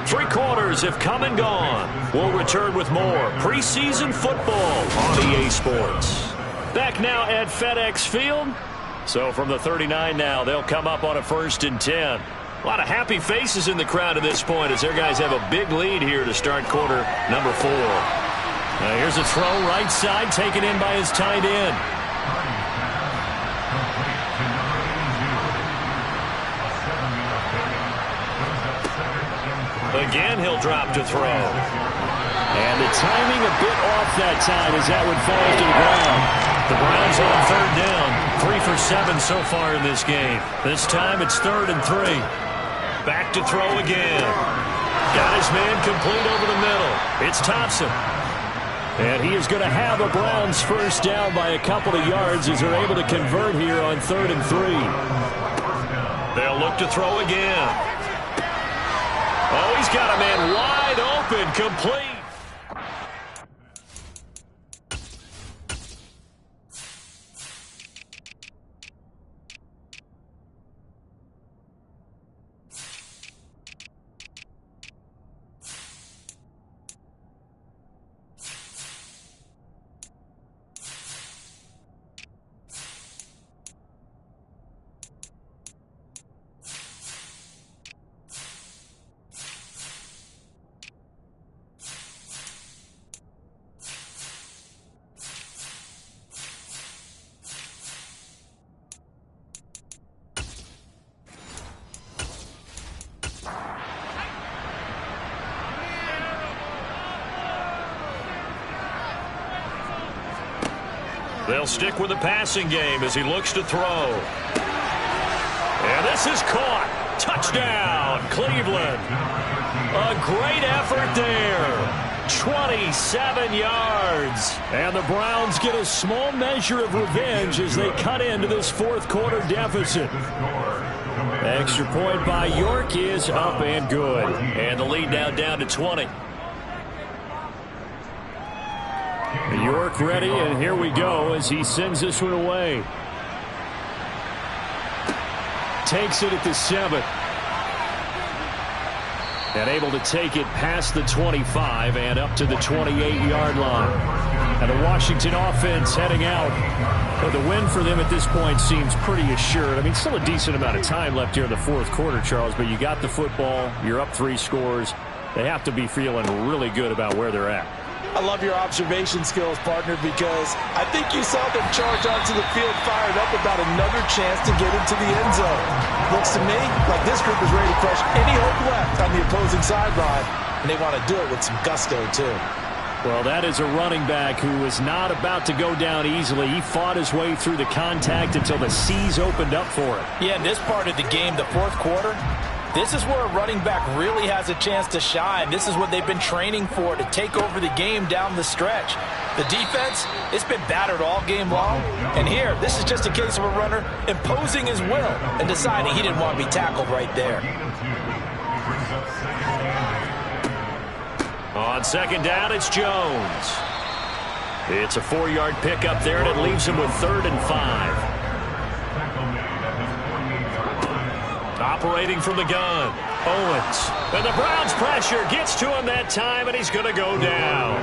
3 quarters have come and gone. We'll return with more preseason football on EA Sports. Back now at FedEx Field. So from the 39 now, they'll come up on a 1st and 10. A lot of happy faces in the crowd at this point as their guys have a big lead here to start quarter number 4. Here's a throw right side taken in by his tight end. Again, he'll drop to throw. And the timing a bit off that time as that one falls to the ground. The Browns on 3rd down. 3 for 7 so far in this game. This time it's 3rd and 3. Back to throw again. Got his man complete over the middle. It's Thompson. And he is going to have a Browns first down by a couple of yards as they're able to convert here on 3rd and 3. They'll look to throw again. Oh, he's got a man wide open, complete. They'll stick with the passing game as he looks to throw. And this is caught. Touchdown, Cleveland. A great effort there. 27 yards. And the Browns get a small measure of revenge as they cut into this 4th quarter deficit. Extra point by York is up and good. And the lead now down to 20. York ready, and here we go as he sends this one away. Takes it at the 7. And able to take it past the 25 and up to the 28-yard line. And the Washington offense heading out. But the win for them at this point seems pretty assured. I mean, still a decent amount of time left here in the 4th quarter, Charles, but you got the football, you're up 3 scores. They have to be feeling really good about where they're at. I love your observation skills, partner, because I think you saw them charge onto the field fired up about another chance to get into the end zone. Looks to me like this group is ready to crush any hope left on the opposing sideline, and they want to do it with some gusto, too. Well, that is a running back who is not about to go down easily. He fought his way through the contact until the C's opened up for him. Yeah, in this part of the game, the 4th quarter, this is where a running back really has a chance to shine. This is what they've been training for, to take over the game down the stretch. The defense, it's been battered all game long. And here, this is just a case of a runner imposing his will and deciding he didn't want to be tackled right there. On 2nd down, it's Jones. It's a 4-yard pickup there, and it leaves him with 3rd and 5. Operating from the gun, Owens. And the Browns pressure gets to him that time, and he's going to go down.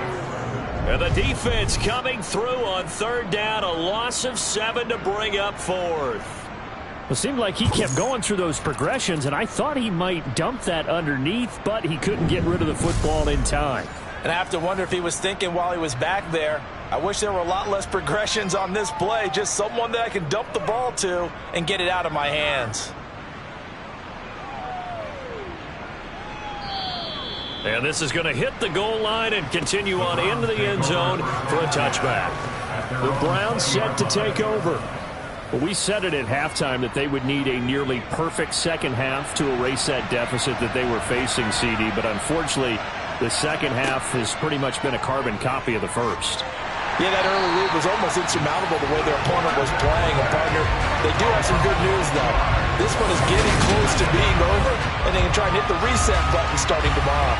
And the defense coming through on 3rd down, a loss of 7 to bring up 4th. It seemed like he kept going through those progressions, and I thought he might dump that underneath, but he couldn't get rid of the football in time. And I have to wonder if he was thinking while he was back there, I wish there were a lot less progressions on this play, just someone that I can dump the ball to and get it out of my hands. And this is going to hit the goal line and continue on into the end zone for a touchback. The Browns set to take over. Well, we said it at halftime that they would need a nearly perfect second half to erase that deficit that they were facing, CD, but unfortunately, the second half has pretty much been a carbon copy of the first. Yeah, that early lead was almost insurmountable the way their opponent was playing. And, partner, they do have some good news, though. This one is getting close to being over, and they can try and hit the reset button starting tomorrow.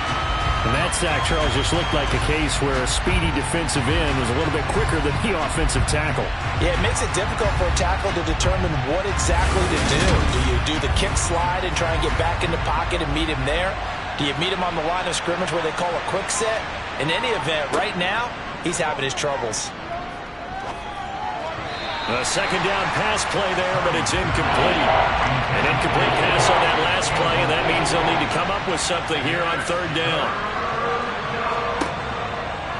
And that sack, Charles, just looked like a case where a speedy defensive end was a little bit quicker than the offensive tackle. Yeah, it makes it difficult for a tackle to determine what exactly to do. Do you do the kick slide and try and get back in the pocket and meet him there? Do you meet him on the line of scrimmage where they call a quick set? In any event, right now, he's having his troubles. A second down pass play there, but it's incomplete. An incomplete pass on that last play, and that means they'll need to come up with something here on third down.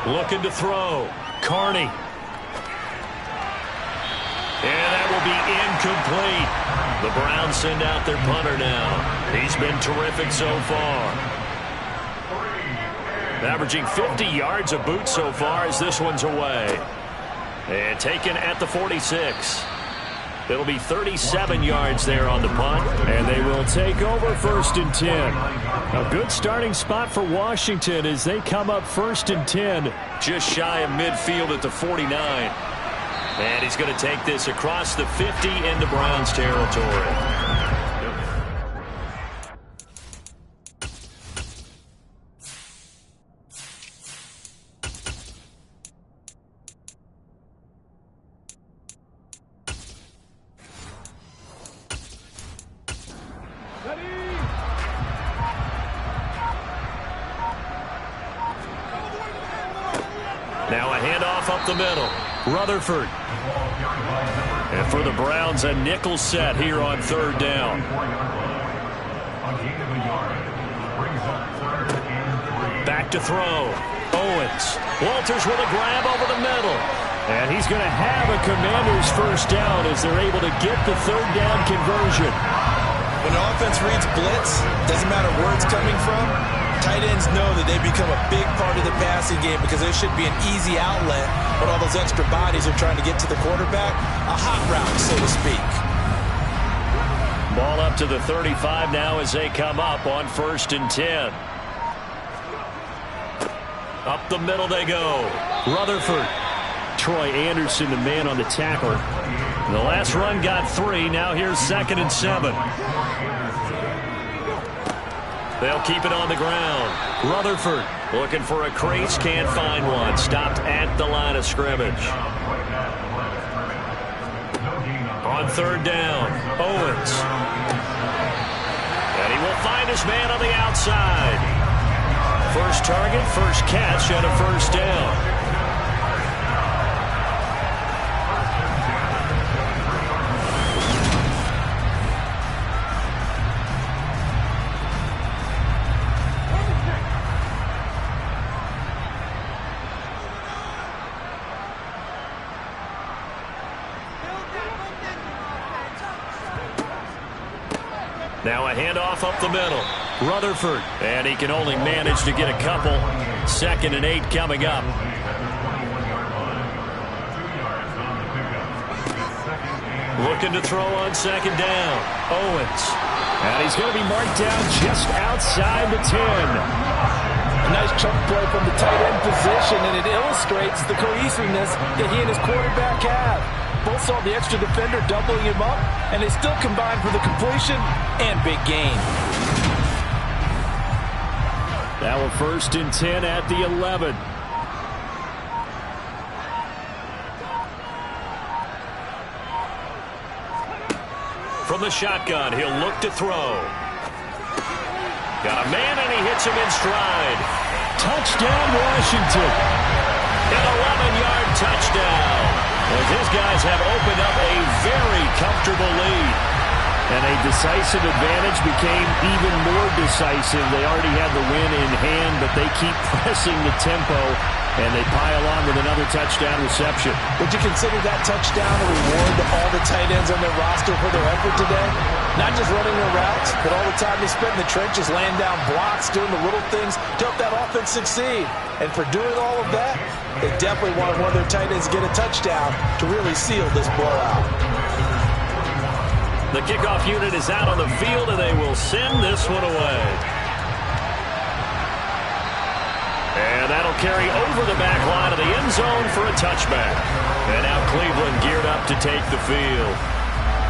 Looking to throw. Carney. And that will be incomplete. The Browns send out their punter now. He's been terrific so far. Averaging 50 yards a boot so far as this one's away. And taken at the 46. It'll be 37 yards there on the punt. And they will take over 1st and 10. A good starting spot for Washington as they come up 1st and 10. Just shy of midfield at the 49. And he's going to take this across the 50 into Browns territory. Now a handoff up the middle. Rutherford. And for the Browns, a nickel set here on third down. Back to throw. Owens. Walters with a grab over the middle. And he's going to have a Commanders first down as they're able to get the third down conversion. When an offense reads blitz, doesn't matter where it's coming from, tight ends know that they become a big part of the passing game because there should be an easy outlet when all those extra bodies are trying to get to the quarterback. A hot route, so to speak. Ball up to the 35 now as they come up on 1st and 10. Up the middle they go. Rutherford. Troy Anderson, the man on the tackle. The last run got 3. Now here's 2nd and 7. They'll keep it on the ground. Rutherford looking for a crease, can't find one. Stopped at the line of scrimmage. On third down, Owens. And he will find his man on the outside. First target, first catch, and a first down. Now a handoff up the middle. Rutherford. And he can only manage to get a couple. 2nd and 8 coming up. Looking to throw on 2nd down. Owens. And he's going to be marked down just outside the 10. A nice chunk play from the tight end position, and it illustrates the cohesiveness that he and his quarterback have. Both saw the extra defender doubling him up, and they still combined for the completion and big gain. Now a 1st and 10 at the 11. From the shotgun, he'll look to throw. Got a man, and he hits him in stride. Touchdown, Washington. An 11-yard touchdown. As his guys have opened up a very comfortable lead. And a decisive advantage became even more decisive. They already had the win in hand, but they keep pressing the tempo, and they pile on with another touchdown reception. Would you consider that touchdown a reward to all the tight ends on their roster for their effort today? Not just running their routes, but all the time they spent in the trenches, laying down blocks, doing the little things to help that offense succeed. And for doing all of that, they definitely wanted one of their tight ends to get a touchdown to really seal this blowout. The kickoff unit is out on the field, and they will send this one away. And that'll carry over the back line of the end zone for a touchback. And now Cleveland geared up to take the field.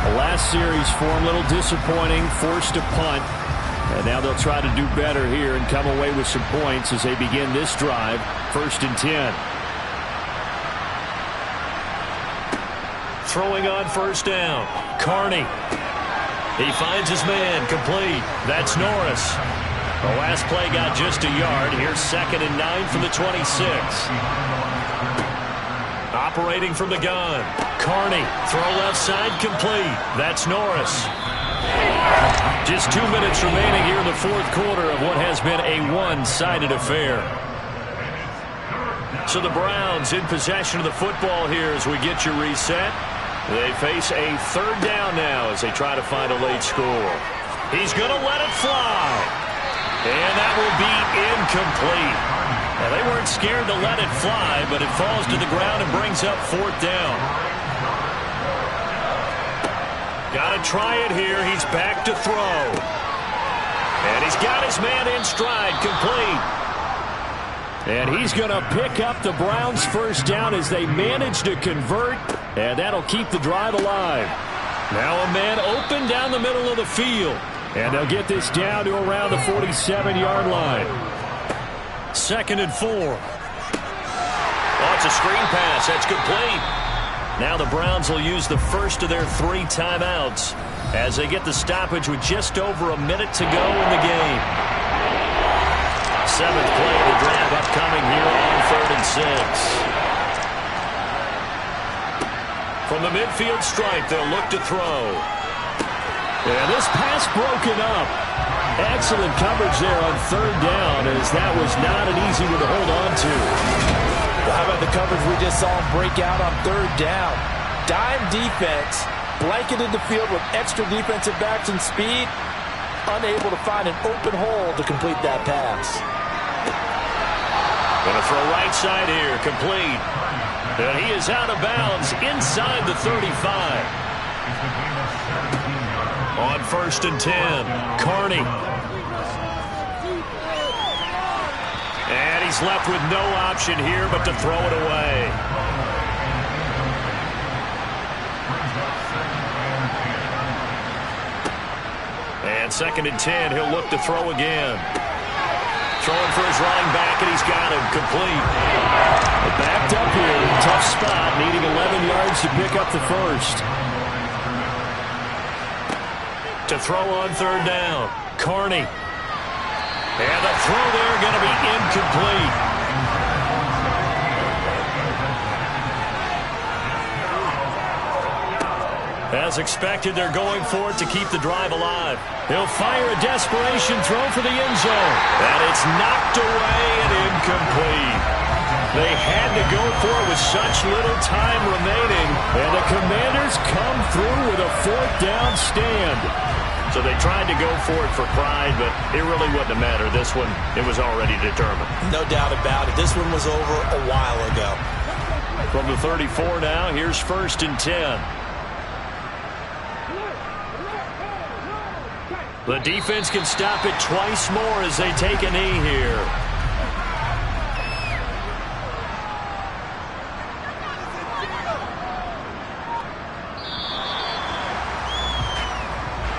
The last series for them, a little disappointing, forced a punt. And now they'll try to do better here and come away with some points as they begin this drive, 1st and 10. Throwing on 1st down. Carney. He finds his man, complete. That's Norris. The last play got just a yard. Here's 2nd and 9 from the 26. Operating from the gun. Carney. Throw left side, complete. That's Norris. Just 2 minutes remaining here in the 4th quarter of what has been a one-sided affair. So the Browns in possession of the football here as we get your reset. They face a 3rd down now as they try to find a late score. He's going to let it fly. And that will be incomplete. Now, they weren't scared to let it fly, but it falls to the ground and brings up 4th down. Got to try it here. He's back to throw. And he's got his man in stride, complete. And he's going to pick up the Browns' 1st down as they manage to convert, and that'll keep the drive alive. Now a man open down the middle of the field, and they'll get this down to around the 47-yard line. 2nd and 4. Oh, it's a screen pass. That's complete. Now the Browns will use the first of their 3 timeouts as they get the stoppage with just over a minute to go in the game. 7th play of the drive upcoming here on 3rd and 6. From the midfield stripe, they'll look to throw. And this pass broken up. Excellent coverage there on 3rd down as that was not an easy one to hold on to. Well, how about the coverage we just saw him break out on 3rd down? Dime defense, blanketed the field with extra defensive backs and speed, unable to find an open hole to complete that pass. Going to throw right side here, complete. And he is out of bounds inside the 35. On 1st and 10, Carney. And he's left with no option here but to throw it away. And 2nd and 10, he'll look to throw again. Throwing for his running back, and he's got him, complete. Backed up here, tough spot, needing 11 yards to pick up the 1st. To throw on 3rd down, Carney. And the throw there going to be incomplete. As expected, they're going for it to keep the drive alive. He'll fire a desperation throw for the end zone. And it's knocked away and incomplete. They had to go for it with such little time remaining. And the Commanders come through with a 4th down stand. So they tried to go for it for pride, but it really wouldn't have mattered. This one, it was already determined. No doubt about it. This one was over a while ago. From the 34 now, here's 1st and 10. The defense can stop it twice more as they take a knee here.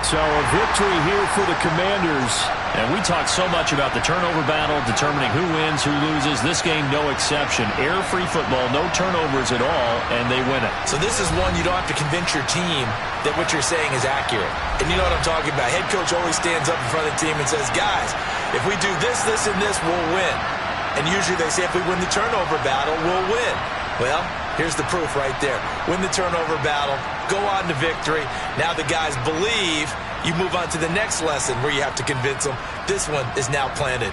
So a victory here for the Commanders. And we talked so much about the turnover battle, determining who wins, who loses. This game, no exception. Error-free football, no turnovers at all, and they win it. So this is one you don't have to convince your team that what you're saying is accurate. And you know what I'm talking about. Head coach always stands up in front of the team and says, guys, if we do this, this, and this, we'll win. And usually they say if we win the turnover battle, we'll win. Well, Here's the proof right there. Win the turnover battle, go on to victory. Now the guys believe. You move on to the next lesson where you have to convince them. This one is now planted.